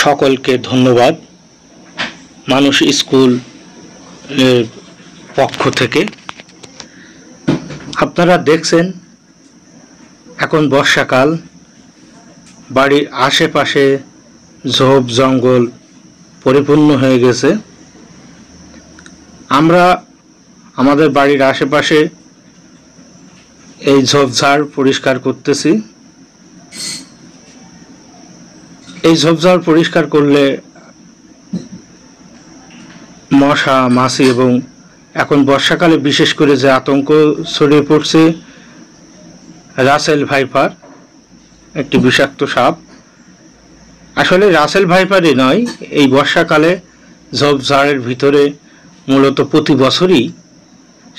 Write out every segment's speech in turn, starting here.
সকলকে ধন্যবাদ। মানুষ স্কুল পক্ষ থেকে আপনারা দেখছেন এখন বর্ষাকাল, বাড়ির আশেপাশে ঝোপ জঙ্গল পরিপূর্ণ হয়ে গেছে। আমরা আমাদের বাড়ির আশেপাশে এই ঝোপঝাড় পরিষ্কার করতেছি। এই ঝোপঝাড় পরিষ্কার করলে মশা মাছি এবং এখন বর্ষাকালে বিশেষ করে যে আতঙ্ক ছড়িয়ে পড়ছে, রাসেল ভাইপার একটি বিষাক্ত সাপ। আসলে রাসেল ভাইপারই নয়, এই বর্ষাকালে ঝোপঝাড়ের ভিতরে মূলত প্রতি বছরই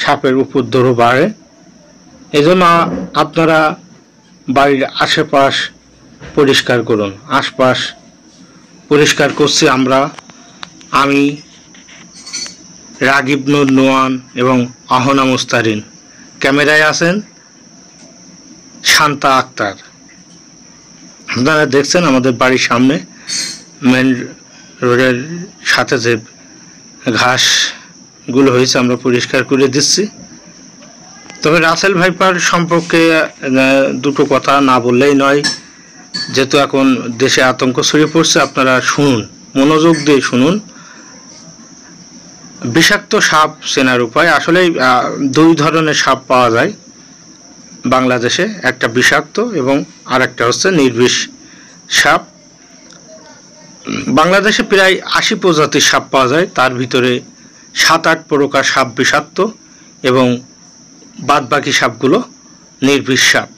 সাপের উপদ্রব বাড়ে। এজন্য আপনারা বাড়ির আশেপাশ পরিষ্কার করুন। আশপাশ পরিষ্কার করছি আমি রাগিব নুর নোয়ান এবং আহনা মুস্তারিন। ক্যামেরায় আছেন শান্তা আক্তার। আপনারা দেখছেন আমাদের বাড়ির সামনে মেন রোডের সাথে যে ঘাসগুলো হয়েছে আমরা পরিষ্কার করে দিচ্ছি। তবে রাসেল ভাইপার সম্পর্কে দুটো কথা না বললেই নয়, যেহেতু এখন দেশে আতঙ্ক ছড়িয়ে পড়ছে। আপনারা শুনুন, মনোযোগ দিয়ে শুনুন। বিষাক্ত সাপ চেনার উপায়, আসলে দুই ধরনের সাপ পাওয়া যায় বাংলাদেশে, একটা বিষাক্ত এবং আর একটা হচ্ছে নির্বিষ সাপ। বাংলাদেশে প্রায় 80 প্রজাতির সাপ পাওয়া যায়, তার ভিতরে 7-8 প্রকার সাপ বিষাক্ত এবং বাদবাকি সাপগুলো নির্বিষ সাপ।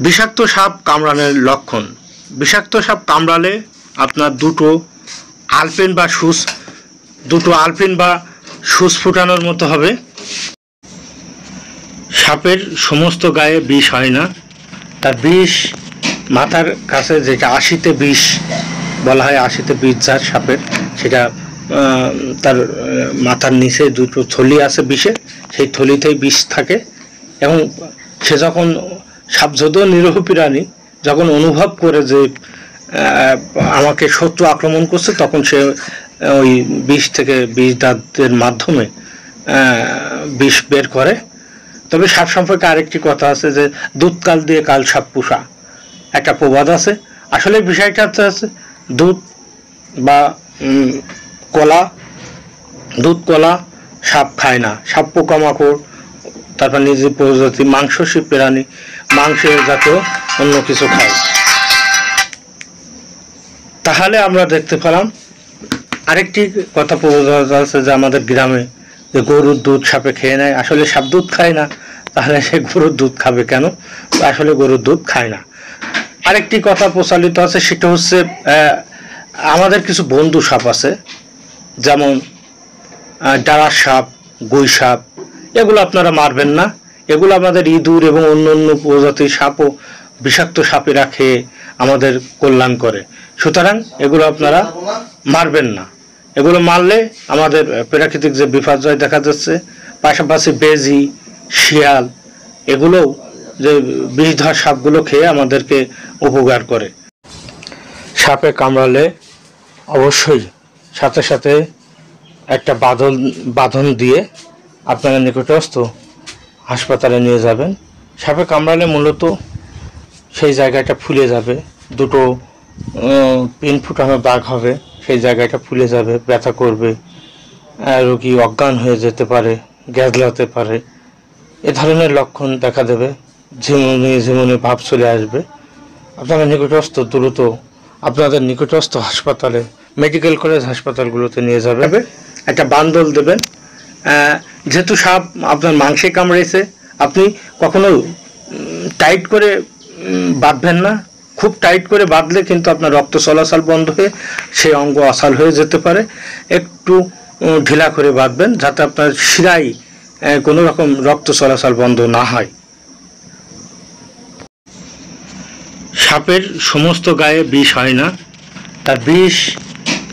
বিষাক্ত সাপ কামড়ানোর লক্ষণ, বিষাক্ত সাপ কামড়ালে আপনার দুটো আলপিন বা সুচ ফুটানোর মতো হবে। সাপের সমস্ত গায়ে বিষ হয় না, তার বিষ মাথার কাছে, যেটা 80তে বিষ বলা হয়, 80তে বিষ যার সাপের, সেটা তার মাথার নিচে দুটো থলি আছে বিষের, সেই থলিতেই বিষ থাকে। এবং সে যখন সাপ যদিও নিরীহ প্রাণী, যখন অনুভব করে যে আমাকে শত্রু আক্রমণ করছে, তখন সে ওই বিষ থেকে বিষ দাঁতের মাধ্যমে বিষ বের করে। তবে সাপ সম্পর্কে আরেকটি কথা আছে যে দুধ কাল দিয়ে কাল সাপ পোষা, একটা প্রবাদ আছে। আসলে বিষয়টা হচ্ছে দুধ বা দুধ কলা সাপ খায় না। সাপ পোকামাকড়, তারপর নিজে প্রজাতি মাংসাশী প্রাণী, মাংসের জাতীয় অন্য কিছু খায়। তাহলে আমরা দেখতে পেলাম আরেকটি কথা প্রবাদ আছে যে আমাদের গ্রামে যে গরুর দুধ সাপে খেয়ে নেয়। আসলে সাপ দুধ খায় না, তাহলে সে গরুর দুধ খাবে কেন? আসলে গরুর দুধ খায় না। আরেকটি কথা প্রচলিত আছে, সেটা হচ্ছে আমাদের কিছু বন্ধু সাপ আছে, যেমন ডারার সাপ, গুই সাপ, এগুলো আপনারা মারবেন না। এগুলো আমাদের ইঁদুর এবং অন্য অন্য প্রজাতির সাপও বিষাক্ত সাপেরা খেয়ে আমাদের কল্যাণ করে। সুতরাং এগুলো আপনারা মারবেন না। এগুলো মারলে আমাদের প্রাকৃতিক যে বিপর্যয় দেখা যাচ্ছে, পাশাপাশি বেজি, শিয়াল, এগুলোও যে বিষধর সাপগুলো খেয়ে আমাদেরকে উপকার করে। সাপে কামড়ালে অবশ্যই সাথে সাথে একটা বাঁধন দিয়ে আপনারা নিকটস্থ হাসপাতালে নিয়ে যাবেন। সাপে কামড়ালে মূলত সেই জায়গাটা ফুলে যাবে, দুটো পিন ফুটানো দাগ হবে, সেই জায়গাটা ফুলে যাবে, ব্যথা করবে, রোগী অজ্ঞান হয়ে যেতে পারে, গ্যাজলাতে পারে, এ ধরনের লক্ষণ দেখা দেবে, ঝিমুনি ভাব চলে আসবে। আপনারা নিকটস্থ দ্রুত আপনাদের নিকটস্থ হাসপাতালে, মেডিকেল কলেজ হাসপাতালগুলোতে নিয়ে যাবে, একটা বান্দল দেবেন। যেহেতু সাপ আপনার মাংসে কামড়েছে, আপনি কখনো টাইট করে বাঁধবেন না। খুব টাইট করে বাঁধলে কিন্তু আপনার রক্ত চলাচল বন্ধ হয়ে সেই অঙ্গ অচল হয়ে যেতে পারে। একটু ঢিলা করে বাঁধবেন, যাতে আপনার শিরায় কোনো রকম রক্ত চলাচল বন্ধ না হয়। সাপের সমস্ত গায়ে বিষ হয় না, তার বিষ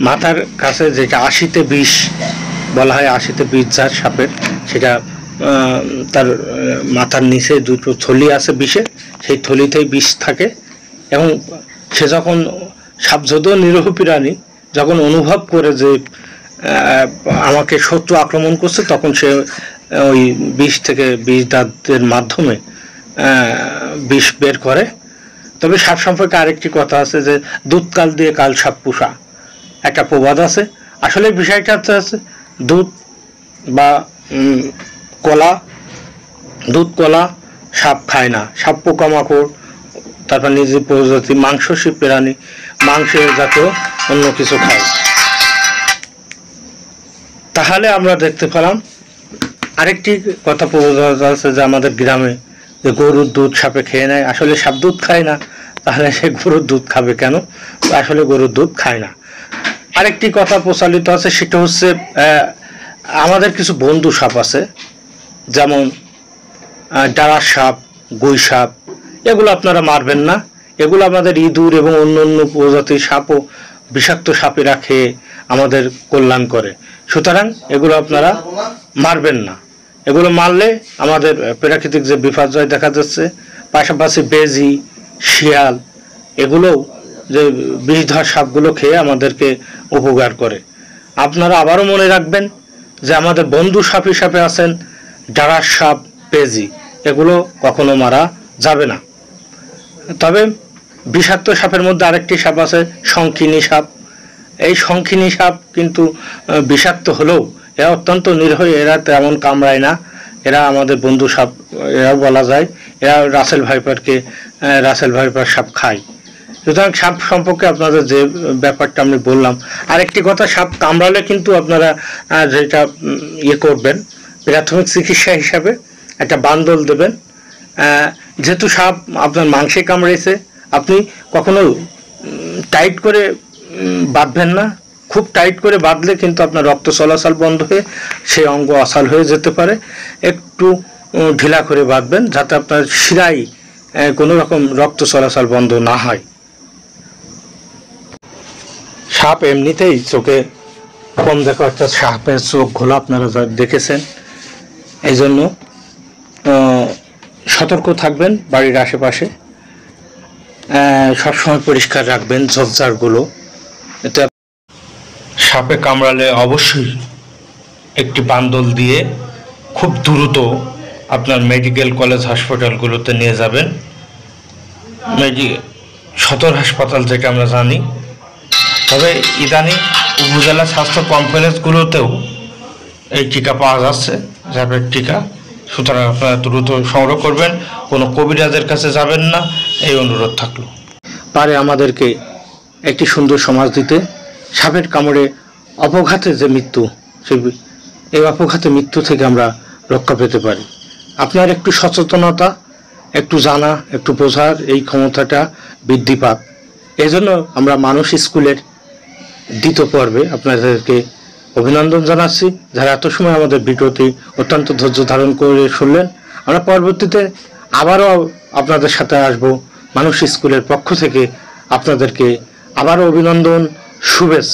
মাথার কাছে, যেটা 80তে বিষ বলা হয়, 80তে বিষ যার সাপের, সেটা তার মাথার নিচে দুটো থলি আছে বিষের, সেই থলিতেই বিষ থাকে এবং সে যখন সাপ যদিও নিরীহ প্রাণী যখন অনুভব করে যে আমাকে শত্রু আক্রমণ করছে তখন সে ওই বিষ থেকে বিষ দাঁতের মাধ্যমে বিষ বের করে। তবে সাপ সম্পর্কে আরেকটি কথা আছে যে দুধ কাল দিয়ে কাল সাপ পোষা একটা প্রবাদ আছে। আসলে বিষয়টা আছে দুধ বা দুধ কলা সাপ খায় না, সাপ পোকামাকড় তারপর নিজের প্রজাতি মাংসাশী প্রাণী মাংসের জাতীয় অন্য কিছু খায়। তাহলে আমরা দেখতে পেলাম আরেকটি কথা প্রবাদ আছে যে আমাদের গ্রামে যে গরুর দুধ সাপে খেয়ে নেয়। আসলে সাপ দুধ খায় না, তাহলে সে গরুর দুধ খাবে কেন? আসলে গরুর দুধ খায় না। আরেকটি কথা প্রচলিত আছে, সেটা হচ্ছে আমাদের কিছু বন্ধু সাপ আছে, যেমন ডাঁড়ার সাপ, গুই সাপ, এগুলো আপনারা মারবেন না। এগুলো আমাদের ইঁদুর এবং অন্য অন্য প্রজাতির সাপও বিষাক্ত সাপেরা খেয়ে আমাদের কল্যাণ করে, সুতরাং এগুলো আপনারা মারবেন না। এগুলো মারলে আমাদের প্রাকৃতিক যে বিপর্যয় দেখা যাচ্ছে, পাশাপাশি বেজি, শিয়াল এগুলোও যে বিষধর সাপগুলো খেয়ে আমাদেরকে উপকার করে। আপনারা আবারও মনে রাখবেন যে আমাদের বন্ধু সাপ হিসাবে আছেন ডাঁড়ার সাপ, বেজি, এগুলো কখনো মারা যাবে না। তবে বিষাক্ত সাপের মধ্যে আরেকটি সাপ আছে শঙ্খিনী সাপ। এই শঙ্খিনী সাপ কিন্তু বিষাক্ত হলেও এরা অত্যন্ত নিরীহ, এরা তেমন কামড়ায় না, এরা আমাদের বন্ধু সাপ, এরা বলা যায় এরা রাসেল ভাইপার সাপ খায়। সুতরাং সাপ সম্পর্কে আপনাদের যে ব্যাপারটা আমি বললাম। আরেকটি কথা, সাপ কামড়ালে কিন্তু আপনারা যেটা করবেন, প্রাথমিক চিকিৎসা হিসাবে একটা বান্দল দেবেন। যেহেতু সাপ আপনার মাংসে কামড়েছে, আপনি কখনো টাইট করে বাঁধবেন না। খুব টাইট করে বাঁধলে কিন্তু আপনার রক্ত চলাচল বন্ধ হয়ে সেই অঙ্গ অচল হয়ে যেতে পারে। একটু ঢিলা করে বাঁধবেন যাতে আপনার শিরায় কোনো রকম রক্ত চলাচল বন্ধ না হয়। সাপ এমনিতেই চোখে কম দেখা, অর্থাৎ সাপের চোখ ঘোলা আপনারা দেখেছেন। এই জন্য সতর্ক থাকবেন, বাড়ির আশেপাশে সবসময় পরিষ্কার রাখবেন ঝোপঝাড়গুলো। এতে সাপে কামড়ালে অবশ্যই একটি বান্দল দিয়ে খুব দ্রুত আপনার মেডিকেল কলেজ হাসপাতালগুলোতে নিয়ে যাবেন। সদর হাসপাতাল যেটা আমরা জানি, তবে ইদানিং উপজেলা স্বাস্থ্য কমপ্লেক্সগুলোতেও এই টিকা পাওয়া যাচ্ছে, সাপের টিকা। সুতরাং আপনারা দ্রুত সংগ্রহ করবেন, কোনো কবিরাজের কাছে যাবেন না, এই অনুরোধ থাকলো। পারে আমাদেরকে একটি সুন্দর সমাজ দিতে। সাপের কামড়ে অপঘাতে যে মৃত্যু, এই অপঘাতে মৃত্যু থেকে আমরা রক্ষা পেতে পারি। আপনার একটু সচেতনতা, একটু জানা, একটু বোঝার এই ক্ষমতাটা বৃদ্ধি পাক। এই জন্য আমরা মানুষ স্কুলের দ্বিতীয় পর্বে আপনাদেরকে অভিনন্দন জানাচ্ছি, যারা এত সময় আমাদের ভিডিওটি অত্যন্ত ধৈর্য ধারণ করে শুনলেন। আমরা পরবর্তীতে আবারও আপনাদের সাথে আসব। মানুষ স্কুলের পক্ষ থেকে আপনাদেরকে আবারও অভিনন্দন, শুভেচ্ছা।